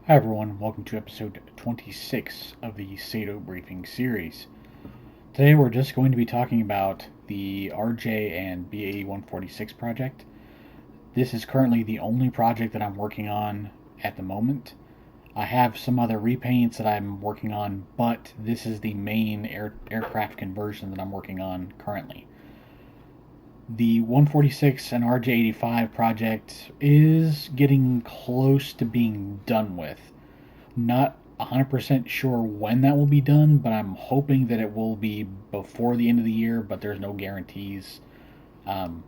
Hi everyone, welcome to episode 26 of the SATO briefing series. Today we're just going to be talking about the RJ and BAe-146 project. This is currently the only project that I'm working on at the moment. I have some other repaints that I'm working on, but this is the main aircraft conversion that I'm working on currently. The 146 and RJ85 project is getting close to being done with. Not 100% sure when that will be done, but I'm hoping that it will be before the end of the year, but there's no guarantees um,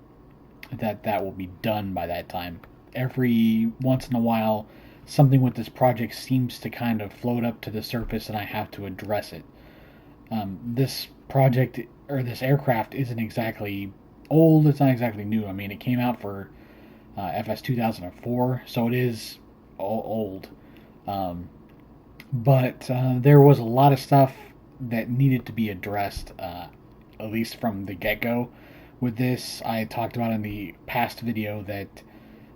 that will be done by that time. Every once in a while, something with this project seems to kind of float up to the surface and I have to address it. This project, or this aircraft, isn't exactly old, it's not exactly new. I mean, it came out for FS 2004, so it is old. Um, but there was a lot of stuff that needed to be addressed, at least from the get go. With this, I talked about in the past video that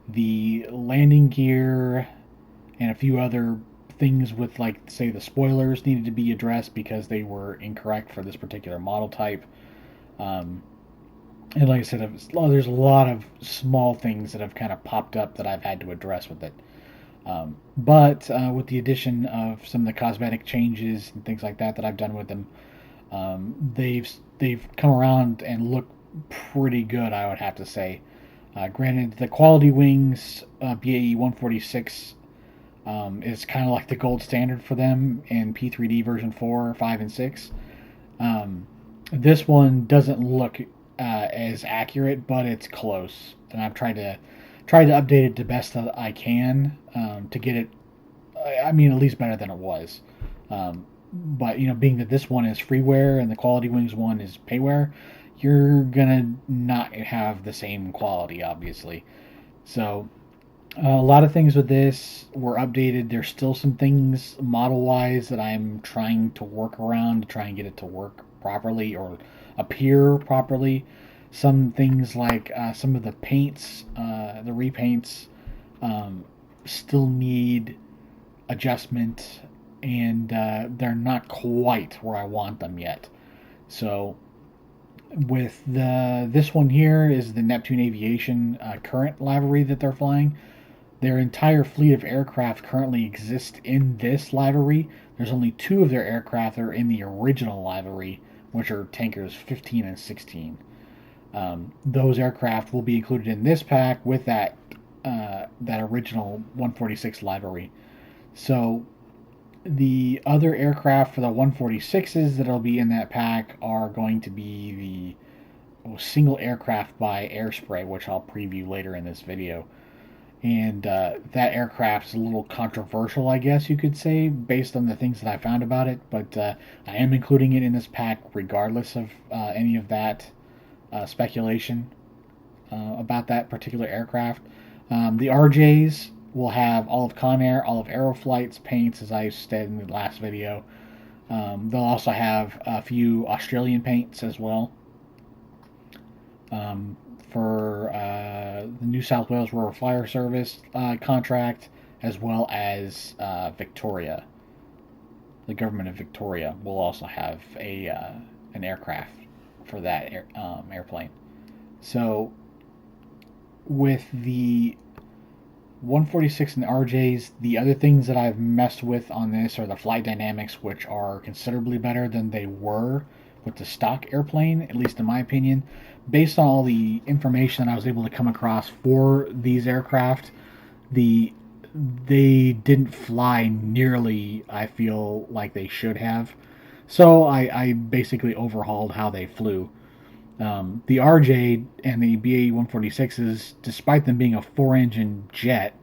the landing gear and a few other things with, like, say, the spoilers needed to be addressed because they were incorrect for this particular model type. Um, and like I said, there's a lot of small things that have kind of popped up that I've had to address with it. But with the addition of some of the cosmetic changes and things like that that I've done with them, they've come around and look pretty good, I would have to say. Granted, the quality wings BAe-146 is kind of like the gold standard for them in P3D version 4, 5, and 6. Um, this one doesn't look as accurate, but it's close, and I've tried to update it the best that I can to get it. I mean, at least better than it was. But being that this one is freeware and the Quality Wings one is payware, you're gonna not have the same quality, obviously. So a lot of things with this were updated. There's still some things model wise that I'm trying to work around to try and get it to work properly or appear properly. Some things like some of the paints, the repaints, um, still need adjustment, and they're not quite where I want them yet. So with the this one here is the Neptune Aviation current livery that they're flying. Their entire fleet of aircraft currently exists in this livery. There's only two of their aircraft that are in the original livery, which are tankers 15 and 16. Those aircraft will be included in this pack with that original 146 livery. So the other aircraft for the 146s that'll be in that pack are going to be the single aircraft by Airspray, which I'll preview later in this video. And that aircraft is a little controversial, I guess you could say, based on the things that I found about it. But I am including it in this pack regardless of any of that speculation about that particular aircraft. The RJs will have all of Conair, all of Aeroflight's paints, as I said in the last video. They'll also have a few Australian paints as well. For the New South Wales Rural Fire Service contract, as well as Victoria. The government of Victoria will also have an aircraft for that airplane. So with the 146 and RJs, the other things that I've messed with on this are the flight dynamics, which are considerably better than they were with the stock airplane, at least in my opinion. Based on all the information that I was able to come across for these aircraft, they didn't fly nearly, I feel, like they should have. So I basically overhauled how they flew. The RJ and the BAe-146s, despite them being a four-engine jet,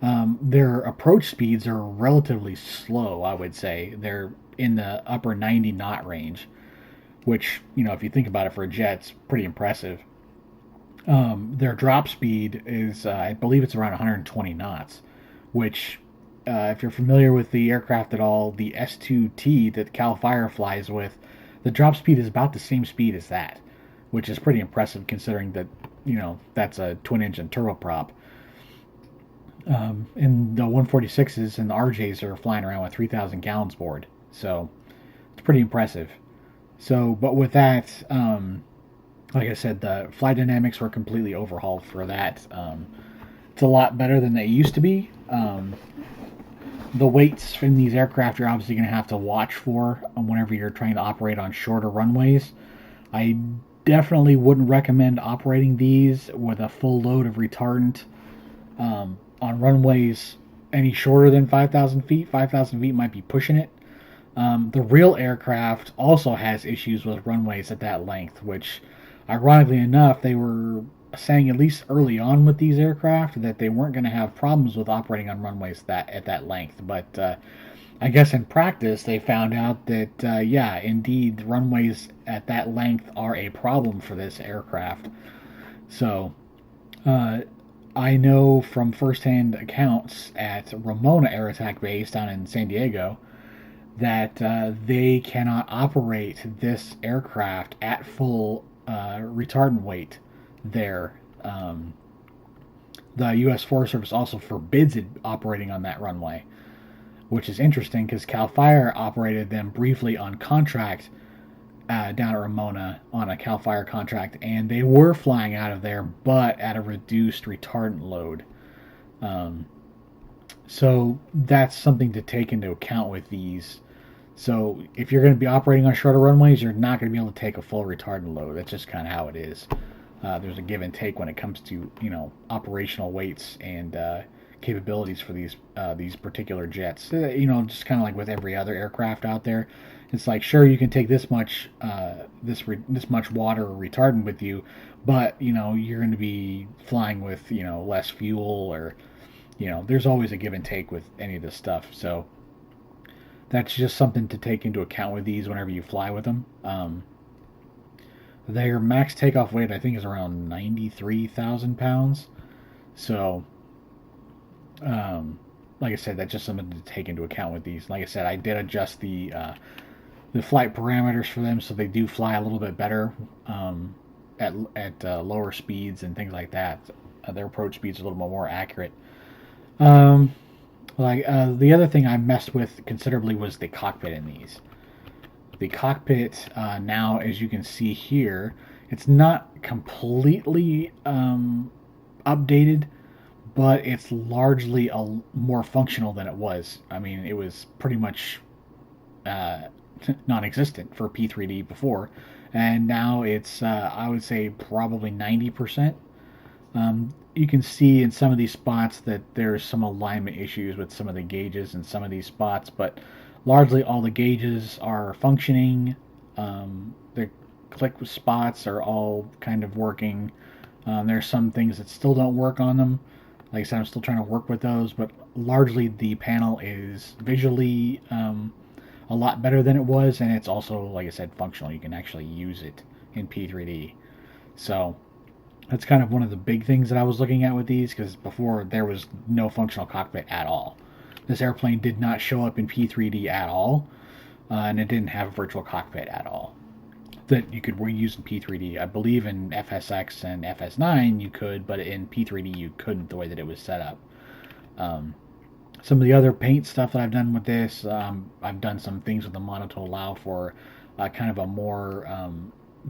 their approach speeds are relatively slow, I would say. They're in the upper 90 knot range, which, if you think about it for a jet, it's pretty impressive. Their drop speed is, I believe it's around 120 knots, which, if you're familiar with the aircraft at all, the S2T that Cal Fire flies with, the drop speed is about the same speed as that, which is pretty impressive considering that, that's a twin engine turboprop. And the 146s and the RJs are flying around with 3,000 gallons aboard. So it's pretty impressive. So, but with that, like I said, the flight dynamics were completely overhauled for that. It's a lot better than they used to be. The weights from these aircraft you're obviously going to have to watch for whenever you're trying to operate on shorter runways. I definitely wouldn't recommend operating these with a full load of retardant on runways any shorter than 5,000 feet. 5,000 feet might be pushing it. The real aircraft also has issues with runways at that length, which, ironically enough, they were saying at least early on with these aircraft that they weren't going to have problems with operating on runways that at that length. But I guess in practice they found out that yeah, indeed, the runways at that length are a problem for this aircraft. So uh, I know from firsthand accounts at Ramona Air Attack Base down in San Diego that they cannot operate this aircraft at full retardant weight there. The U.S. Forest Service also forbids it operating on that runway, which is interesting because Cal Fire operated them briefly on contract down at Ramona on a Cal Fire contract, and they were flying out of there, but at a reduced retardant load. Um, so that's something to take into account with these. So if you're going to be operating on shorter runways, you're not going to be able to take a full retardant load. That's just kind of how it is. There's a give and take when it comes to operational weights and capabilities for these particular jets. Just kind of like with every other aircraft out there, it's like sure you can take this much this much water or retardant with you, but you're going to be flying with less fuel or there's always a give and take with any of this stuff. So that's just something to take into account with these whenever you fly with them. Their max takeoff weight, I think, is around 93,000 pounds. So, like I said, that's just something to take into account with these. Like I said, I did adjust the flight parameters for them so they do fly a little bit better at lower speeds and things like that. Their approach speeds are a little bit more accurate. Um, the other thing I messed with considerably was the cockpit in these. The cockpit now, as you can see here, it's not completely updated, but it's largely more functional than it was. I mean, it was pretty much uh, non-existent for P3D before, and now it's I would say probably 90%. You can see in some of these spots that there's some alignment issues with some of the gauges in some of these spots, but largely all the gauges are functioning. The click spots are all kind of working. There's some things that still don't work on them. Like I said, I'm still trying to work with those, but largely the panel is visually a lot better than it was, and it's also, like I said, functional. You can actually use it in P3D. So that's kind of one of the big things that I was looking at with these, because before there was no functional cockpit at all. This airplane did not show up in P3D at all, and it didn't have a virtual cockpit at all that you could use in P3D. I believe in FSX and FS9 you could, but in P3D you couldn't the way that it was set up. Some of the other paint stuff that I've done with this, I've done some things with the mono to allow for kind of a more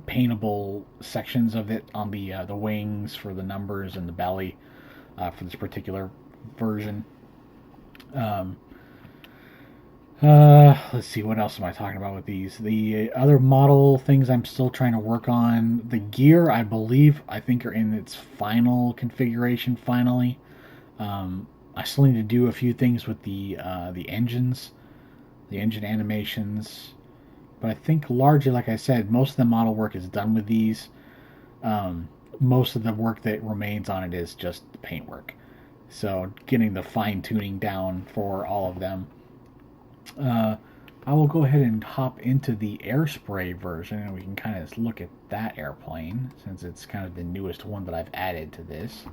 paintable sections of it on the wings for the numbers and the belly for this particular version. Um, let's see, what else am I talking about with these? The other model things I'm still trying to work on. The gear, I think, are in its final configuration finally. I still need to do a few things with the engines, the engine animations, but I think largely, like I said, most of the model work is done with these. Most of the work that remains on it is just the paint work. So getting the fine tuning down for all of them. Uh, I will go ahead and hop into the air spray version and we can kind of look at that airplane since it's kind of the newest one that I've added to this.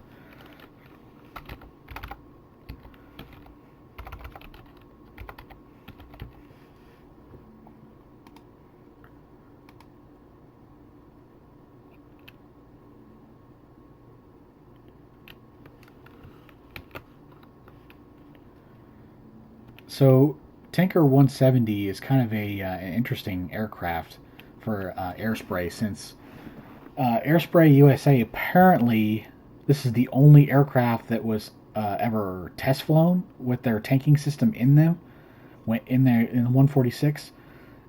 So Tanker 170 is kind of an interesting aircraft for Airspray, since Airspray USA apparently this is the only aircraft that was ever test flown with their tanking system in them, went in there in the 146,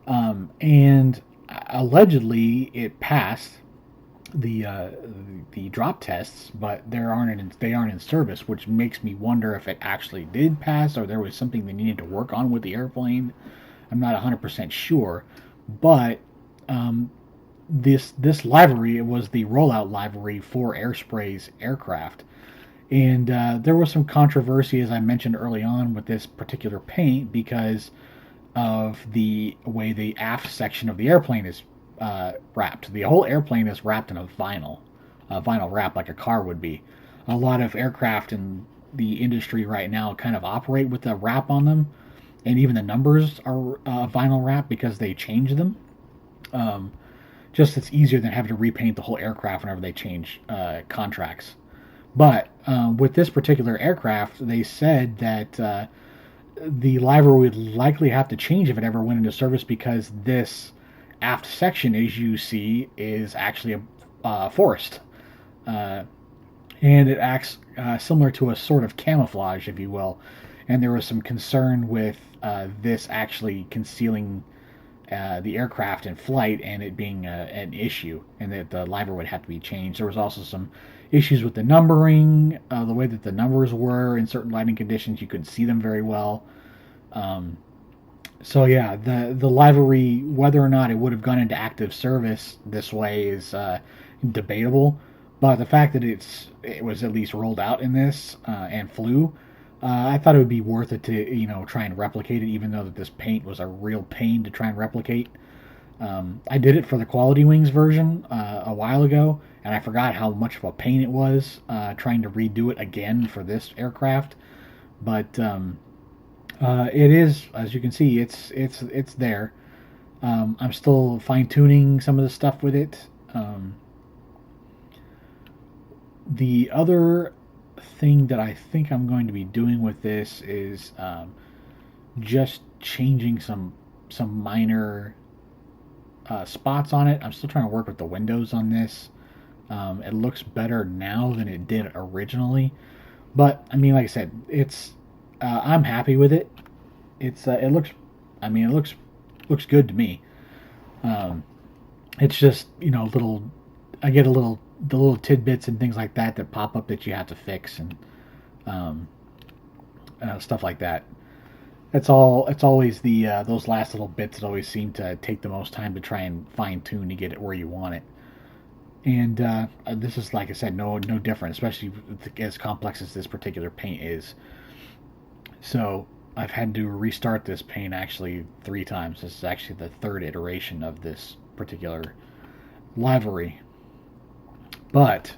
and allegedly it passed the uh, the drop tests, but they aren't in service, which makes me wonder if it actually did pass or there was something they needed to work on with the airplane. I'm not 100% sure, but um, this livery was the rollout livery for Airspray's aircraft, and there was some controversy, as I mentioned early on, with this particular paint because of the way the aft section of the airplane is wrapped. The whole airplane is wrapped in a vinyl wrap like a car would be. A lot of aircraft in the industry right now kind of operate with a wrap on them, and even the numbers are vinyl wrap because they change them. Um, just it's easier than having to repaint the whole aircraft whenever they change contracts. But with this particular aircraft, they said that the livery would likely have to change if it ever went into service because this aft section, as you see, is actually a forest. Uh, and it acts similar to a sort of camouflage, if you will. And there was some concern with this actually concealing the aircraft in flight and it being an issue, and that the livery would have to be changed. There was also some issues with the numbering, the way that the numbers were in certain lighting conditions. You couldn't see them very well. Um, so yeah, the livery, whether or not it would have gone into active service this way, is debatable. But the fact that it was at least rolled out in this and flew, I thought it would be worth it to try and replicate it, even though that this paint was a real pain to try and replicate. I did it for the Quality Wings version a while ago, and I forgot how much of a pain it was trying to redo it again for this aircraft. But it is, as you can see, it's there. I'm still fine tuning some of the stuff with it. The other thing that I think I'm going to be doing with this is just changing some minor spots on it. I'm still trying to work with the windows on this. It looks better now than it did originally, but I mean, like I said, it's I'm happy with it. It looks, I mean, it looks good to me. Um, it's just little, I get a little the little tidbits and things like that that pop up that you have to fix and um, stuff like that. That's all. It's always the those last little bits that always seem to take the most time to try and fine tune to get it where you want it. And this is, like I said, no different, especially as complex as this particular paint is. So I've had to restart this paint actually 3 times. This is actually the third iteration of this particular livery. But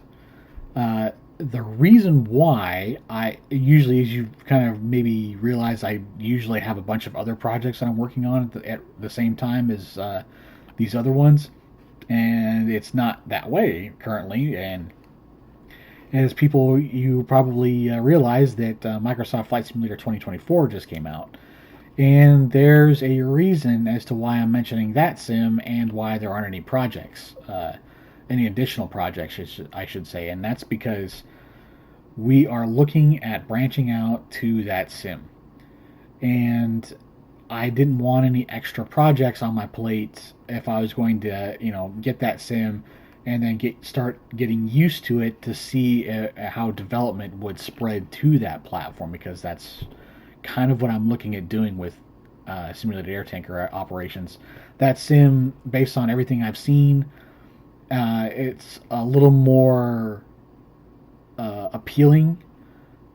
the reason why I usually, as you kind of maybe realize, I usually have a bunch of other projects that I'm working on at the same time as these other ones, and it's not that way currently. And as people, you probably realize that Microsoft Flight Simulator 2024 just came out. And there's a reason as to why I'm mentioning that sim and why there aren't any projects, any additional projects, I should say. And that's because we are looking at branching out to that sim. And I didn't want any extra projects on my plate if I was going to, get that sim and then start getting used to it to see how development would spread to that platform, because that's kind of what I'm looking at doing with simulated air tanker operations. That sim, based on everything I've seen, it's a little more appealing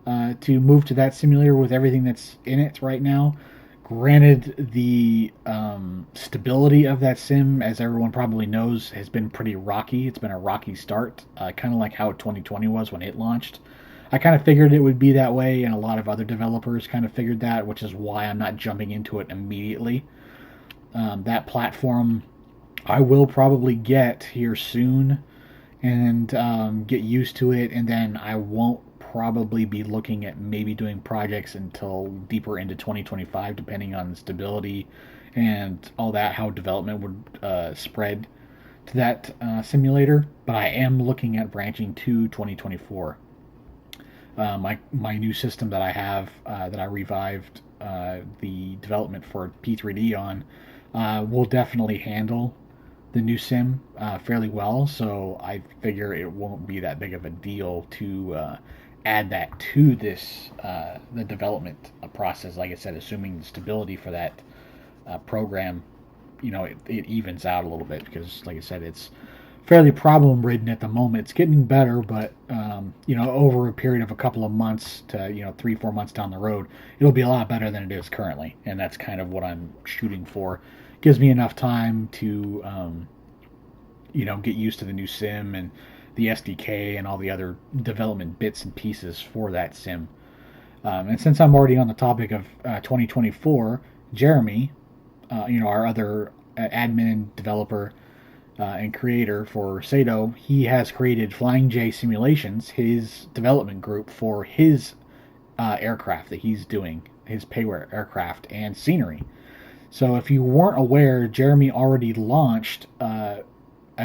to move to that simulator with everything that's in it right now. Granted, the stability of that sim, as everyone probably knows, has been pretty rocky. It's been a rocky start, kind of like how 2020 was when it launched. I kind of figured it would be that way, and a lot of other developers kind of figured that, which is why I'm not jumping into it immediately. That platform I will probably get here soon and get used to it, and then I won't probably be looking at maybe doing projects until deeper into 2025, depending on stability and all that, how development would spread to that simulator. But I am looking at branching to 2024. My new system that I have that I revived the development for P3D on will definitely handle the new sim fairly well. So I figure it won't be that big of a deal to add that to this the development process. Like I said, assuming stability for that program, it evens out a little bit because, like I said, it's fairly problem ridden at the moment. It's getting better, but over a period of a couple of months to 3-4 months down the road, it'll be a lot better than it is currently, and that's kind of what I'm shooting for. Gives me enough time to get used to the new sim and the SDK and all the other development bits and pieces for that sim. And since I'm already on the topic of 2024, Jeremy, our other admin developer and creator for SATO, he has created Flying J Simulations, his development group for his aircraft that he's doing, his payware aircraft and scenery. So if you weren't aware, Jeremy already launched a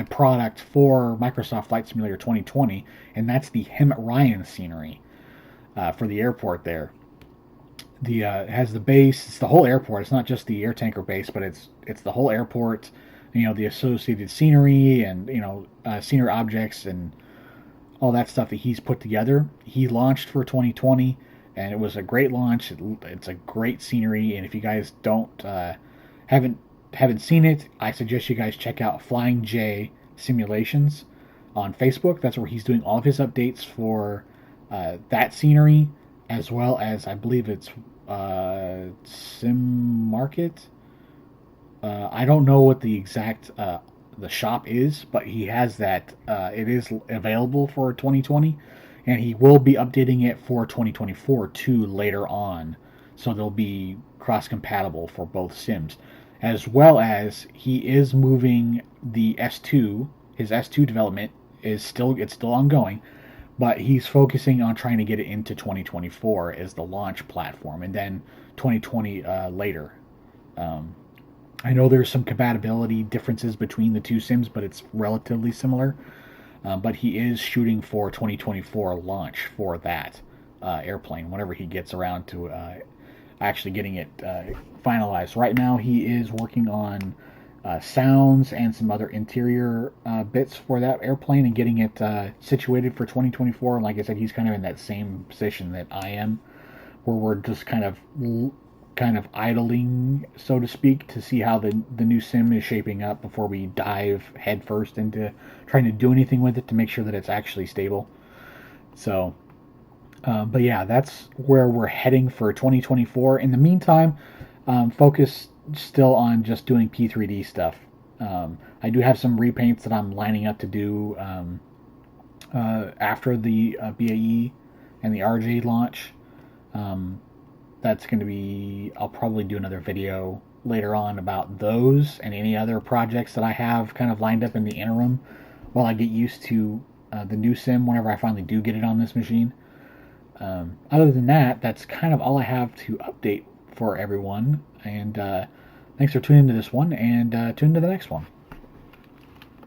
product for Microsoft Flight Simulator 2020, and that's the Hemet Ryan scenery for the airport there. It has the base. It's the whole airport. It's not just the air tanker base, but it's the whole airport. The associated scenery and scenery objects and all that stuff that he's put together. He launched for 2020, and it was a great launch. It's a great scenery, and if you guys haven't seen it, I suggest you guys check out Flying J Simulations on Facebook. That's where he's doing all of his updates for that scenery, as well as I believe it's Sim Market. I don't know what the exact the shop is, but he has that. It is available for 2020, and he will be updating it for 2024 too later on. So they'll be cross compatible for both sims, as well as he is moving the S2. His S2 development it's still ongoing, but he's focusing on trying to get it into 2024 as the launch platform, and then 2020 later. I know there's some compatibility differences between the two sims, but it's relatively similar. But he is shooting for 2024 launch for that airplane whenever he gets around to actually getting it finalized. Right now, he is working on sounds and some other interior bits for that airplane and getting it situated for 2024. And like I said, he's kind of in that same position that I am, where we're just kind of idling, so to speak, to see how the new sim is shaping up before we dive headfirst into trying to do anything with it to make sure that it's actually stable. So, but yeah, that's where we're heading for 2024. In the meantime, focus still on just doing P3D stuff. I do have some repaints that I'm lining up to do after the BAe and the RJ launch. That's going to be, I'll probably do another video later on about those and any other projects that I have kind of lined up in the interim while I get used to the new sim whenever I finally do get it on this machine. Other than that, that's kind of all I have to update for everyone. And thanks for tuning into this one, and tune into the next one.